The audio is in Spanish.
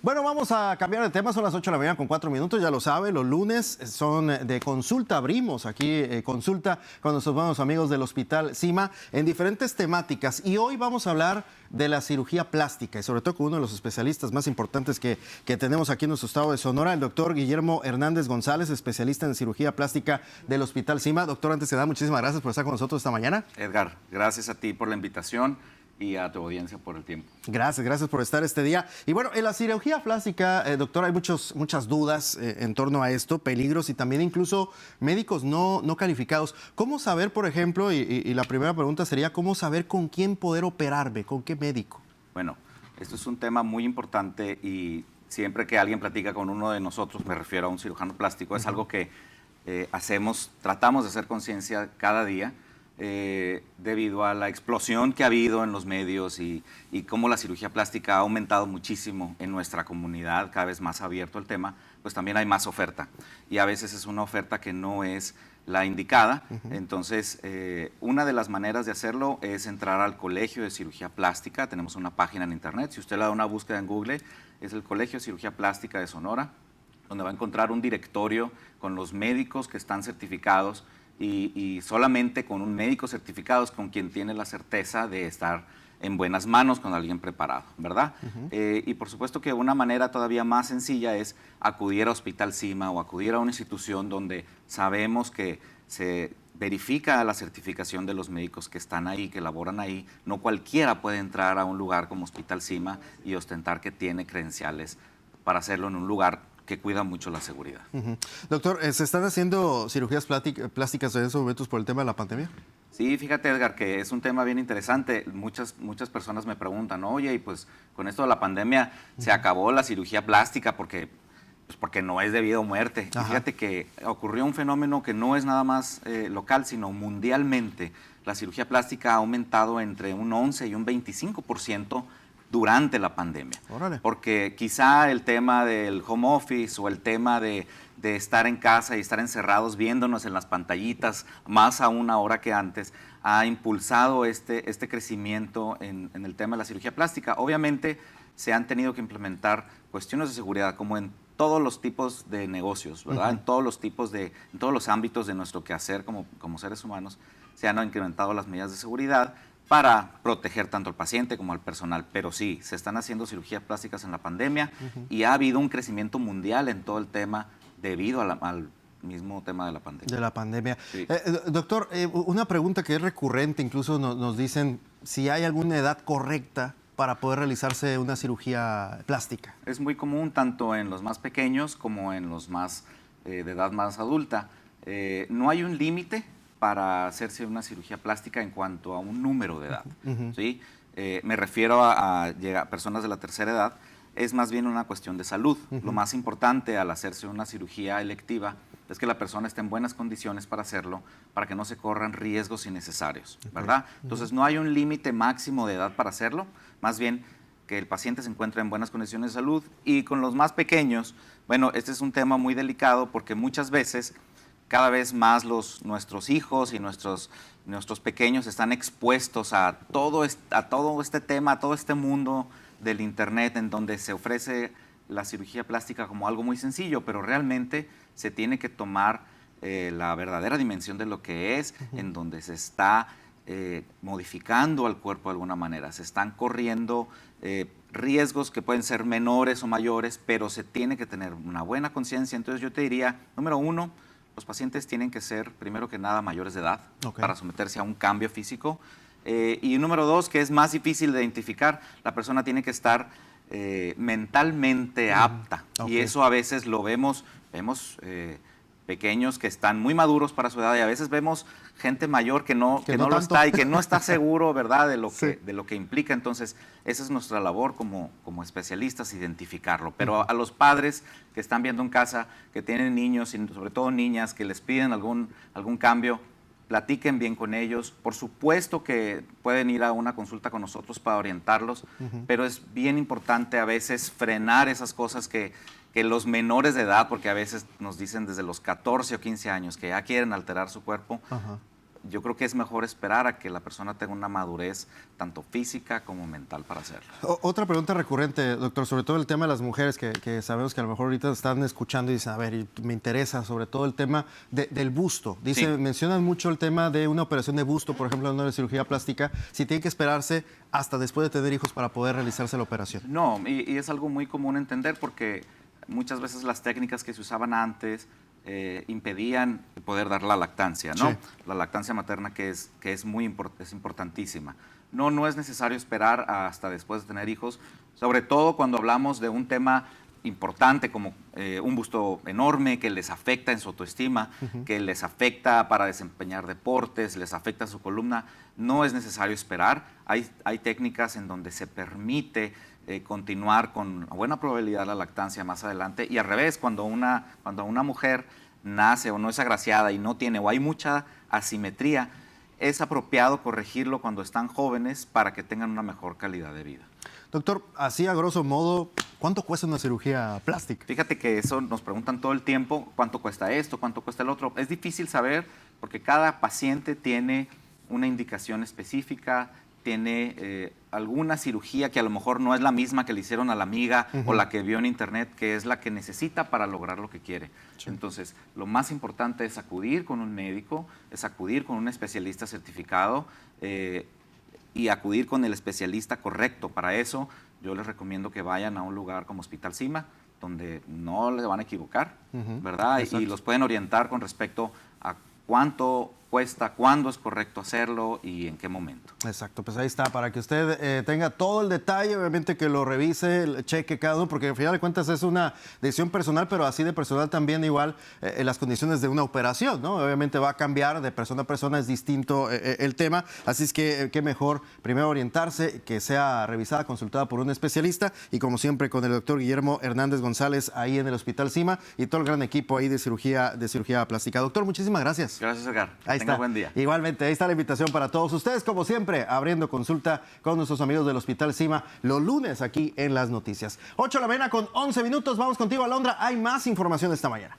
Bueno, vamos a cambiar de tema. Son las 8 de la mañana con 4 minutos. Ya lo sabe, los lunes son de consulta. Abrimos aquí consulta con nuestros buenos amigos del Hospital Cima en diferentes temáticas. Y hoy vamos a hablar de la cirugía plástica y sobre todo con uno de los especialistas más importantes que tenemos aquí en nuestro estado de Sonora, el doctor Guillermo Hernández González, especialista en cirugía plástica del Hospital Cima. Doctor, antes de nada, muchísimas gracias por estar con nosotros esta mañana. Edgar, gracias a ti por la invitación y a tu audiencia por el tiempo. Gracias por estar este día. Y bueno, en la cirugía plástica, doctor, hay muchas dudas en torno a esto, peligros y también incluso médicos no calificados. ¿Cómo saber, por ejemplo, y la primera pregunta sería, ¿cómo saber con quién poder operarme? ¿Con qué médico? Bueno, esto es un tema muy importante y siempre que alguien platica con uno de nosotros, me refiero a un cirujano plástico, es algo que tratamos de hacer conciencia cada día. Debido a la explosión que ha habido en los medios y cómo la cirugía plástica ha aumentado muchísimo en nuestra comunidad, cada vez más abierto el tema, pues también hay más oferta. Y a veces es una oferta que no es la indicada. Entonces, una de las maneras de hacerlo es entrar al Colegio de Cirugía Plástica. Tenemos una página en internet. Si usted le da una búsqueda en Google, es el Colegio de Cirugía Plástica de Sonora, donde va a encontrar un directorio con los médicos que están certificados y solamente con un médico certificado es con quien tiene la certeza de estar en buenas manos con alguien preparado, ¿verdad? Y por supuesto que una manera todavía más sencilla es acudir a Hospital Cima o acudir a una institución donde sabemos que se verifica la certificación de los médicos que están ahí, que laboran ahí. No cualquiera puede entrar a un lugar como Hospital Cima y ostentar que tiene credenciales para hacerlo en un lugar que cuida mucho la seguridad. Doctor, ¿se están haciendo cirugías plásticas en estos momentos por el tema de la pandemia? Sí, fíjate, Edgar, que es un tema bien interesante. Muchas personas me preguntan, oye, y pues con esto de la pandemia se acabó la cirugía plástica porque no es debido a muerte. Y fíjate que ocurrió un fenómeno que no es nada más local, sino mundialmente. La cirugía plástica ha aumentado entre un 11 y un 25% durante la pandemia. Órale. Porque quizá el tema del home office o el tema de estar en casa y estar encerrados viéndonos en las pantallitas más aún ahora que antes, ha impulsado este crecimiento en el tema de la cirugía plástica. Obviamente se han tenido que implementar cuestiones de seguridad como en todos los tipos de negocios, ¿verdad? En todos los ámbitos de nuestro quehacer como seres humanos se han incrementado las medidas de seguridad para proteger tanto al paciente como al personal. Pero sí, se están haciendo cirugías plásticas en la pandemia y ha habido un crecimiento mundial en todo el tema debido al mismo tema de la pandemia. De la pandemia. Sí. Doctor, una pregunta que es recurrente, incluso nos dicen si hay alguna edad correcta para poder realizarse una cirugía plástica. Es muy común tanto en los más pequeños como en los más de edad más adulta. No hay un límite para hacerse una cirugía plástica en cuanto a un número de edad. ¿Sí? Me refiero a personas de la tercera edad. Es más bien una cuestión de salud. Lo más importante al hacerse una cirugía electiva es que la persona esté en buenas condiciones para hacerlo, para que no se corran riesgos innecesarios, ¿verdad? Entonces no hay un límite máximo de edad para hacerlo, más bien que el paciente se encuentre en buenas condiciones de salud. Y con los más pequeños, bueno, este es un tema muy delicado porque muchas veces cada vez más nuestros hijos y nuestros pequeños están expuestos a todo este tema, a todo este mundo del internet en donde se ofrece la cirugía plástica como algo muy sencillo, pero realmente se tiene que tomar la verdadera dimensión de lo que es, en donde se está modificando al cuerpo de alguna manera. Se están corriendo riesgos que pueden ser menores o mayores, pero se tiene que tener una buena conciencia. Entonces yo te diría, número uno, los pacientes tienen que ser, primero que nada, mayores de edad para someterse a un cambio físico. Y número dos, que es más difícil de identificar, la persona tiene que estar mentalmente apta. Y eso a veces lo vemos pequeños que están muy maduros para su edad y a veces vemos gente mayor que no lo está y que no está seguro, ¿verdad?, de lo que implica. Entonces, esa es nuestra labor como especialistas, identificarlo. Pero a los padres que están viendo en casa, que tienen niños y sobre todo niñas que les piden algún cambio, platiquen bien con ellos. Por supuesto que pueden ir a una consulta con nosotros para orientarlos, pero es bien importante a veces frenar esas cosas que los menores de edad, porque a veces nos dicen desde los 14 o 15 años que ya quieren alterar su cuerpo, yo creo que es mejor esperar a que la persona tenga una madurez tanto física como mental para hacerlo. Otra pregunta recurrente, doctor, sobre todo el tema de las mujeres, que sabemos que a lo mejor ahorita están escuchando y dicen, a ver, y me interesa sobre todo el tema del busto. Dice, mencionan mucho el tema de una operación de busto, por ejemplo, en una cirugía plástica, si tiene que esperarse hasta después de tener hijos para poder realizarse la operación. No, y es algo muy común entender porque muchas veces las técnicas que se usaban antes impedían poder dar la lactancia, ¿no? Sí. La lactancia materna que es importantísima. No es necesario esperar hasta después de tener hijos, sobre todo cuando hablamos de un tema importante como un busto enorme que les afecta en su autoestima, que les afecta para desempeñar deportes, les afecta su columna. No es necesario esperar. Hay técnicas en donde se permite continuar con buena probabilidad la lactancia más adelante, y al revés, cuando una mujer nace o no es agraciada y no tiene o hay mucha asimetría, es apropiado corregirlo cuando están jóvenes para que tengan una mejor calidad de vida. Doctor, así a grosso modo, ¿cuánto cuesta una cirugía plástica? Fíjate que eso nos preguntan todo el tiempo, ¿cuánto cuesta esto? ¿Cuánto cuesta el otro? Es difícil saber porque cada paciente tiene una indicación específica, tiene alguna cirugía que a lo mejor no es la misma que le hicieron a la amiga o la que vio en internet, que es la que necesita para lograr lo que quiere. Sí. Entonces, lo más importante es acudir con un médico, es acudir con un especialista certificado y acudir con el especialista correcto. Para eso, yo les recomiendo que vayan a un lugar como Hospital Cima, donde no les van a equivocar, ¿verdad? Exacto. Y los pueden orientar con respecto a cuánto cuesta, cuándo es correcto hacerlo y en qué momento. Exacto, pues ahí está, para que usted tenga todo el detalle, obviamente que lo revise, cheque cada uno, porque al final de cuentas es una decisión personal, pero así de personal también igual en las condiciones de una operación, ¿no? Obviamente va a cambiar de persona a persona, es distinto el tema, así es que qué mejor primero orientarse, que sea revisada, consultada por un especialista, y como siempre con el doctor Guillermo Hernández González ahí en el Hospital Cima y todo el gran equipo ahí de cirugía plástica. Doctor, muchísimas gracias. Gracias, Edgar. Ahí está. Buen día. Igualmente, ahí está la invitación para todos ustedes, como siempre, abriendo consulta con nuestros amigos del Hospital Cima los lunes aquí en Las Noticias. 8 de la mañana con 11 minutos. Vamos contigo, Alondra. Hay más información esta mañana.